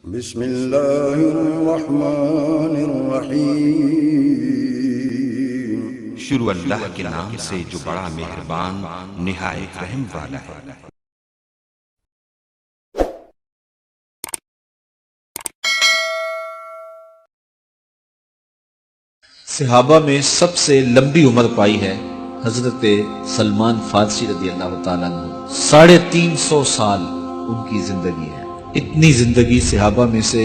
بسم اللہ الرحمن الرحیم۔ شروع اللہ کے نام سے جو بڑا مہربان نہایت رحم والا ہے۔ صحابہ میں سب سے لمبی عمر پائی ہے حضرت سلمان فارسی رضی اللہ تعالیٰ عنہ۔ 350 سال ان کی زندگی ہے۔ اتنی زندگی صحابہ میں سے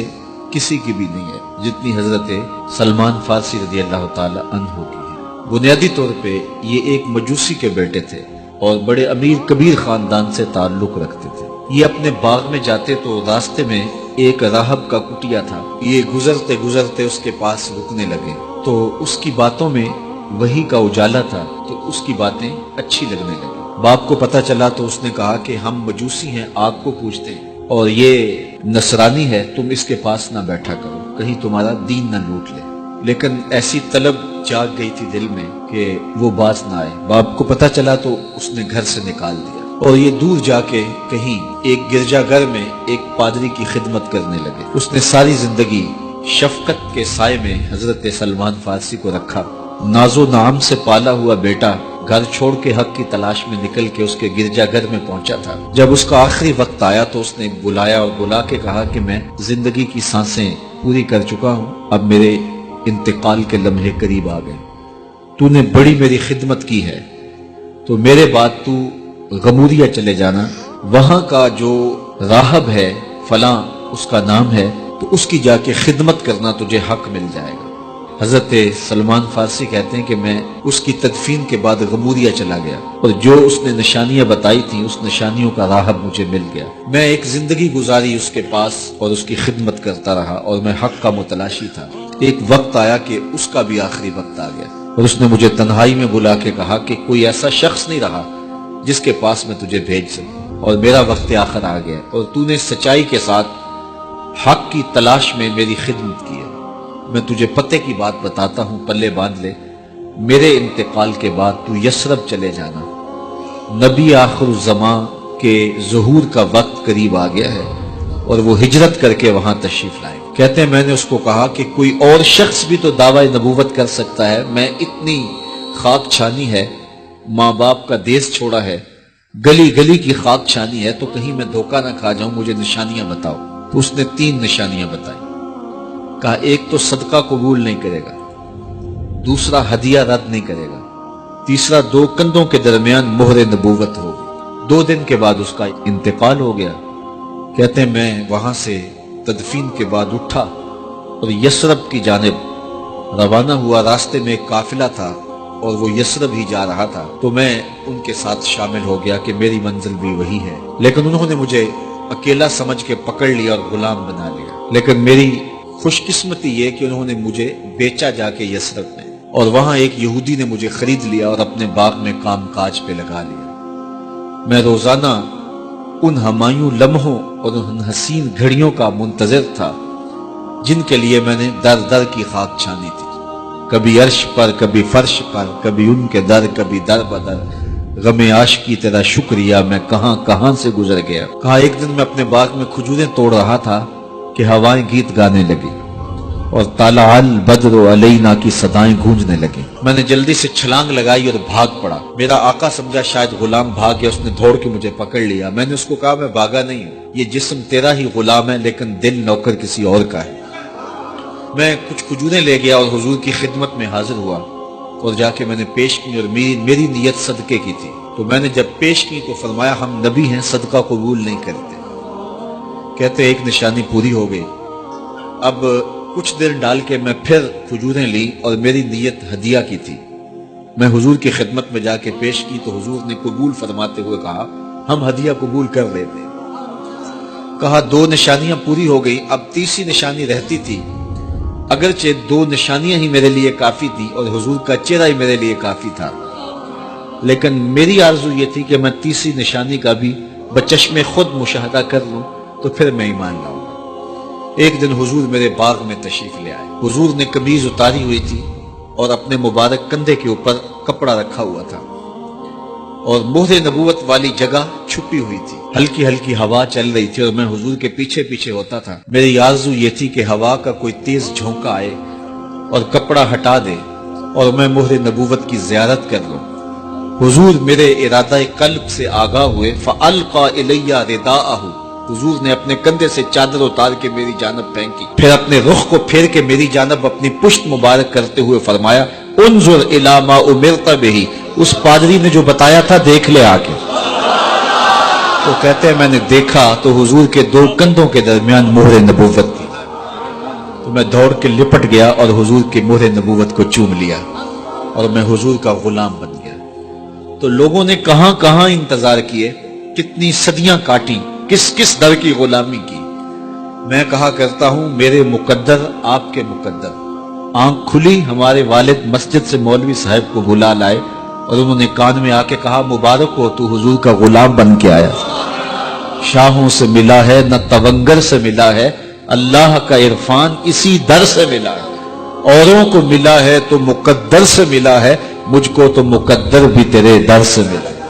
کسی کی بھی نہیں ہے جتنی حضرت سلمان فارسی رضی اللہ تعالیٰ عنہ کی ہے۔ بنیادی طور پہ یہ ایک مجوسی کے بیٹے تھے اور بڑے امیر کبیر خاندان سے تعلق رکھتے تھے۔ یہ اپنے باغ میں جاتے تو راستے میں ایک راہب کا کٹیا تھا، یہ گزرتے گزرتے اس کے پاس رکنے لگے تو اس کی باتوں میں وحی کا اجالا تھا تو اس کی باتیں اچھی لگنے لگی۔ باپ کو پتہ چلا تو اس نے کہا کہ ہم مجوسی ہیں، آگ کو پوجتے ہیں اور یہ نصرانی ہے، تم اس کے پاس نہ بیٹھا کرو، کہیں تمہارا دین نہ لوٹ لے۔ لیکن ایسی طلب جاگ گئی تھی دل میں کہ وہ باز نہ آئے۔ باپ کو پتہ چلا تو اس نے گھر سے نکال دیا اور یہ دور جا کے کہیں ایک گرجا گھر میں ایک پادری کی خدمت کرنے لگے۔ اس نے ساری زندگی شفقت کے سائے میں حضرت سلمان فارسی کو رکھا۔ ناز و نعم سے پالا ہوا بیٹا گھر چھوڑ کے حق کی تلاش میں نکل کے اس کے گرجا گھر میں پہنچا تھا۔ جب اس کا آخری وقت آیا تو اس نے بلایا اور بلا کے کہا کہ میں زندگی کی سانسیں پوری کر چکا ہوں، اب میرے انتقال کے لمحے قریب آ گئے۔ تو نے بڑی میری خدمت کی ہے تو میرے بعد تو غموریا چلے جانا، وہاں کا جو راہب ہے فلاں اس کا نام ہے، تو اس کی جا کے خدمت کرنا، تجھے حق مل جائے گا۔ حضرت سلمان فارسی کہتے ہیں کہ میں اس کی تدفین کے بعد غموریا چلا گیا اور جو اس نے نشانیاں بتائی تھیں اس نشانیوں کا راہب مجھے مل گیا۔ میں ایک زندگی گزاری اس کے پاس اور اس کی خدمت کرتا رہا اور میں حق کا متلاشی تھا۔ ایک وقت آیا کہ اس کا بھی آخری وقت آ گیا اور اس نے مجھے تنہائی میں بلا کے کہا کہ کوئی ایسا شخص نہیں رہا جس کے پاس میں تجھے بھیج سکوں اور میرا وقت آخر آ گیا اور تو نے سچائی کے ساتھ حق کی تلاش میں میری خدمت کی ہے۔ میں تجھے پتے کی بات بتاتا ہوں، پلے باندھ لے، میرے انتقال کے بعد تو یثرب چلے جانا، نبی آخر الزمان کے ظہور کا وقت قریب آ گیا ہے اور وہ ہجرت کر کے وہاں تشریف لائے۔ کہتے ہیں میں نے اس کو کہا کہ کوئی اور شخص بھی تو دعویٰ نبوت کر سکتا ہے، میں اتنی خاک چھانی ہے، ماں باپ کا دیس چھوڑا ہے، گلی گلی کی خاک چھانی ہے، تو کہیں میں دھوکہ نہ کھا جاؤں، مجھے نشانیاں بتاؤ۔ تو اس نے 3 نشانیاں بتائی۔ کہا ایک تو صدقہ قبول نہیں کرے گا، دوسرا ہدیہ رد نہیں کرے گا، تیسرا 2 کندھوں کے درمیان مہر نبوت ہوگی۔ 2 دن کے بعد اس کا انتقال ہو گیا۔ کہتے ہیں میں وہاں سے تدفین کے بعد اٹھا اور یثرب کی جانب روانہ ہوا۔ راستے میں ایک قافلہ تھا اور وہ یثرب ہی جا رہا تھا تو میں ان کے ساتھ شامل ہو گیا کہ میری منزل بھی وہی ہے، لیکن انہوں نے مجھے اکیلا سمجھ کے پکڑ لیا اور غلام بنا لیا۔ لیکن میری خوش قسمتی یہ کہ انہوں نے مجھے بیچا جا کے یثرب میں، اور وہاں ایک یہودی نے مجھے خرید لیا اور اپنے باغ میں کام کاج پہ لگا لیا۔ میں روزانہ ان ہمایوں لمحوں اور ان حسین گھڑیوں کا منتظر تھا جن کے لیے میں نے در در کی خاک چھانی تھی، کبھی عرش پر، کبھی فرش پر، کبھی ان کے در، کبھی در بدر۔ غم عاشقی تیرا شکریہ، میں کہاں کہاں سے گزر گیا۔ کہا ایک دن میں اپنے باغ میں کھجوریں توڑ رہا تھا کہ ہوائیں گیت گانے لگی اور طلع البدر علینا کی صدائیں گونجنے لگی۔ میں نے جلدی سے چھلانگ لگائی اور بھاگ پڑا۔ میرا آقا سمجھا شاید غلام بھاگ گیا، اس نے دوڑ کے مجھے پکڑ لیا۔ میں نے اس کو کہا میں بھاگا نہیں ہوں، یہ جسم تیرا ہی غلام ہے لیکن دل نوکر کسی اور کا ہے۔ میں کچھ کھجوریں لے گیا اور حضور کی خدمت میں حاضر ہوا اور جا کے میں نے پیش کی اور میری نیت صدقے کی تھی۔ تو میں نے جب پیش کی تو فرمایا ہم نبی ہیں، صدقہ قبول نہیں کرتے۔ کہتے ایک نشانی پوری ہو گئی۔ اب کچھ دیر ڈال کے میں پھر کھجوریں لی اور میری نیت ہدیہ کی تھی۔ میں حضور کی خدمت میں جا کے پیش کی تو حضور نے قبول فرماتے ہوئے کہا ہم ہدیہ قبول کر لیتے۔ کہا 2 نشانیاں پوری ہو گئی، اب تیسری نشانی رہتی تھی۔ اگرچہ 2 نشانیاں ہی میرے لیے کافی تھی اور حضور کا چہرہ ہی میرے لیے کافی تھا، لیکن میری آرزو یہ تھی کہ میں تیسری نشانی کا بھی بچشم خود مشاہدہ کر لوں تو پھر میں ایمان لاؤں۔ ایک دن حضور میرے باغ میں تشریف لے آئے۔ حضور نے قمیض اتاری ہوئی تھی اور اپنے مبارک کندھے کے اوپر کپڑا رکھا ہوا تھا اور مہر نبوت والی جگہ چھپی ہوئی تھی، ہلکی ہلکی ہوا چل رہی تھی اور میں حضور کے پیچھے پیچھے ہوتا تھا۔ میری آرزو یہ تھی کہ ہوا کا کوئی تیز جھونکا آئے اور کپڑا ہٹا دے اور میں مہر نبوت کی زیارت کر لوں۔ حضور میرے ارادہ قلب سے آگاہ ہوئے، فَأَلْقَى إِلَيَّ رِدَاءَهُ، حضور نے اپنے کندھے سے چادر اتار کے میری جانب پھینکی، پھر اپنے رخ کو پھیر کے میری جانب اپنی پشت مبارک کرتے ہوئے فرمایا، انظر الی ما امرت بہ، اس پادری نے جو بتایا تھا دیکھ لے آ کے۔ تو کہتے ہیں میں نے دیکھا تو حضور کے دو کندھوں کے درمیان مہر نبوت تھی، تو میں دوڑ کے لپٹ گیا اور حضور کی مہر نبوت کو چوم لیا اور میں حضور کا غلام بن گیا۔ تو لوگوں نے کہاں کہاں انتظار کیے، کتنی صدیاں کاٹی، کس کس در کی غلامی کی۔ میں کہا کرتا ہوں میرے مقدر آپ کے مقدر۔ آنکھ کھلی، ہمارے والد مسجد سے مولوی صاحب کو بلا لائے اور انہوں نے کان میں آ کے کہا، مبارک ہو تو حضور کا غلام بن کے آیا۔ شاہوں سے ملا ہے نہ تونگر سے ملا ہے، اللہ کا عرفان اسی در سے ملا ہے۔ اوروں کو ملا ہے تو مقدر سے ملا ہے، مجھ کو تو مقدر بھی تیرے در سے ملا ہے۔